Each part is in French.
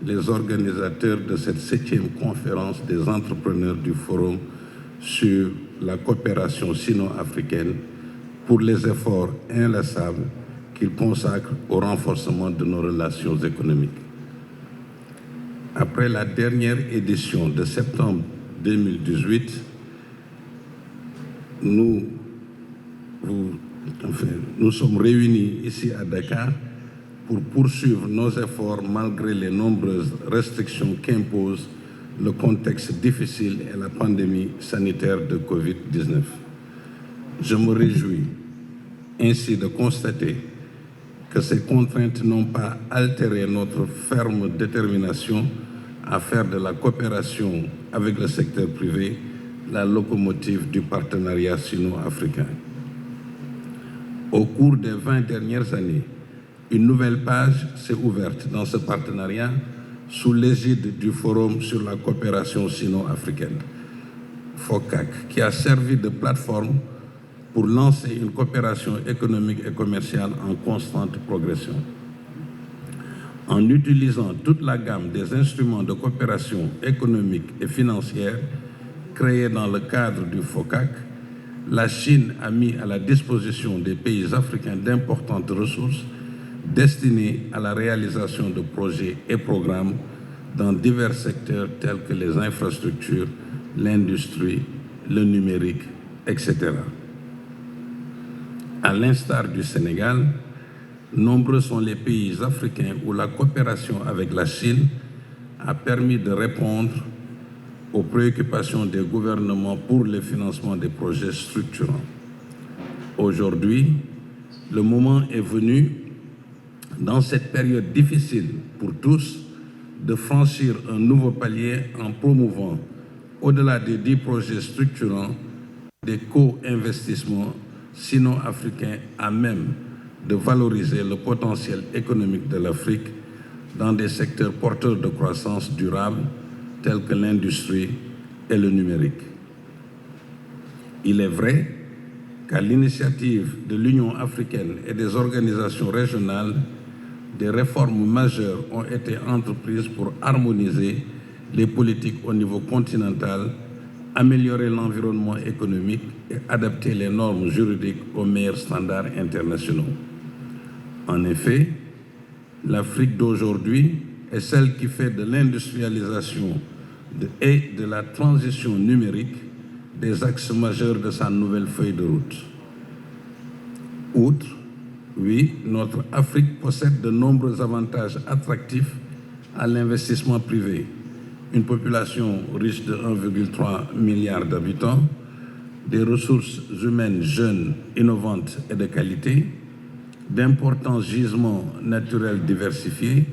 Les organisateurs de cette 7e conférence des entrepreneurs du Forum sur la coopération sino-africaine pour les efforts inlassables qu'ils consacrent au renforcement de nos relations économiques. Après la dernière édition de septembre 2018, nous sommes réunis ici à Dakar pour poursuivre nos efforts malgré les nombreuses restrictions qu'impose le contexte difficile et la pandémie sanitaire de Covid-19. Je me réjouis ainsi de constater que ces contraintes n'ont pas altéré notre ferme détermination à faire de la coopération avec le secteur privé la locomotive du partenariat sino-africain. Au cours des 20 dernières années, une nouvelle page s'est ouverte dans ce partenariat sous l'égide du Forum sur la coopération sino-africaine, FOCAC, qui a servi de plateforme pour lancer une coopération économique et commerciale en constante progression. En utilisant toute la gamme des instruments de coopération économique et financière créés dans le cadre du FOCAC, la Chine a mis à la disposition des pays africains d'importantes ressources destinées à la réalisation de projets et programmes dans divers secteurs tels que les infrastructures, l'industrie, le numérique, etc. À l'instar du Sénégal, nombreux sont les pays africains où la coopération avec la Chine a permis de répondre aux préoccupations des gouvernements pour le financement des projets structurants. Aujourd'hui, le moment est venu, dans cette période difficile pour tous, de franchir un nouveau palier en promouvant, au-delà des 10 projets structurants, des co-investissements sino-africains à même de valoriser le potentiel économique de l'Afrique dans des secteurs porteurs de croissance durable tels que l'industrie et le numérique. Il est vrai qu'à l'initiative de l'Union africaine et des organisations régionales, des réformes majeures ont été entreprises pour harmoniser les politiques au niveau continental, améliorer l'environnement économique et adapter les normes juridiques aux meilleurs standards internationaux. En effet, l'Afrique d'aujourd'hui est celle qui fait de l'industrialisation et de la transition numérique des axes majeurs de sa nouvelle feuille de route. Outre, oui, notre Afrique possède de nombreux avantages attractifs à l'investissement privé. Une population riche de 1,3 milliard d'habitants, des ressources humaines jeunes, innovantes et de qualité, d'importants gisements naturels diversifiés,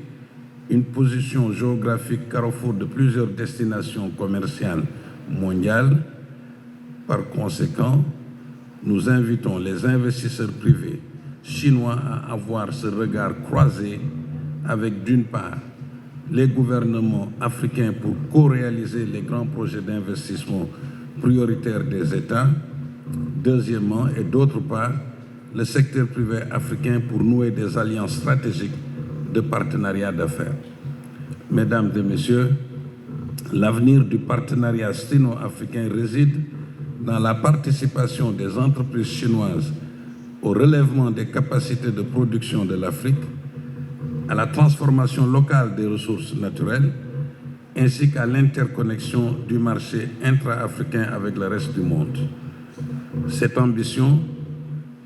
une position géographique carrefour de plusieurs destinations commerciales mondiales. Par conséquent, nous invitons les investisseurs privés chinois à avoir ce regard croisé avec, d'une part, les gouvernements africains pour co-réaliser les grands projets d'investissement prioritaires des États, deuxièmement, et d'autre part, le secteur privé africain pour nouer des alliances stratégiques de partenariat d'affaires. Mesdames et messieurs, l'avenir du partenariat sino-africain réside dans la participation des entreprises chinoises au relèvement des capacités de production de l'Afrique, à la transformation locale des ressources naturelles, ainsi qu'à l'interconnexion du marché intra-africain avec le reste du monde. Cette ambition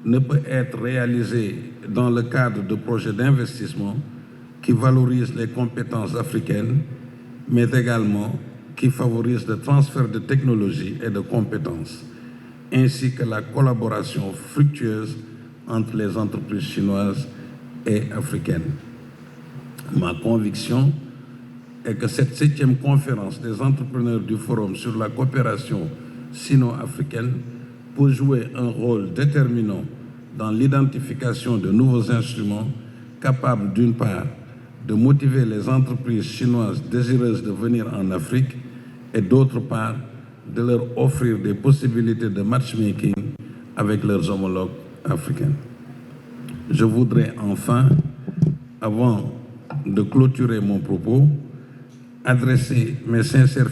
ne peut être réalisée dans le cadre de projets d'investissement qui valorisent les compétences africaines, mais également qui favorisent le transfert de technologies et de compétences, ainsi que la collaboration fructueuse entre les entreprises chinoises et africaines. Ma conviction est que cette 7e conférence des entrepreneurs du Forum sur la coopération sino-africaine peut jouer un rôle déterminant dans l'identification de nouveaux instruments capables, d'une part, de motiver les entreprises chinoises désireuses de venir en Afrique et, d'autre part, de leur offrir des possibilités de matchmaking avec leurs homologues africaine. Je voudrais enfin, avant de clôturer mon propos, adresser mes sincères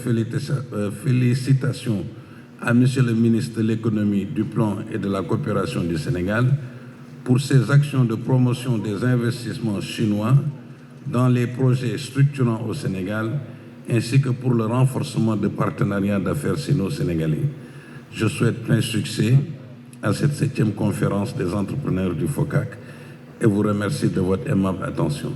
félicitations à Monsieur le ministre de l'Économie, du Plan et de la Coopération du Sénégal pour ses actions de promotion des investissements chinois dans les projets structurants au Sénégal, ainsi que pour le renforcement de partenariats d'affaires sino-sénégalais. Je souhaite plein succès à cette 7e conférence des entrepreneurs du FOCAC et vous remercie de votre aimable attention.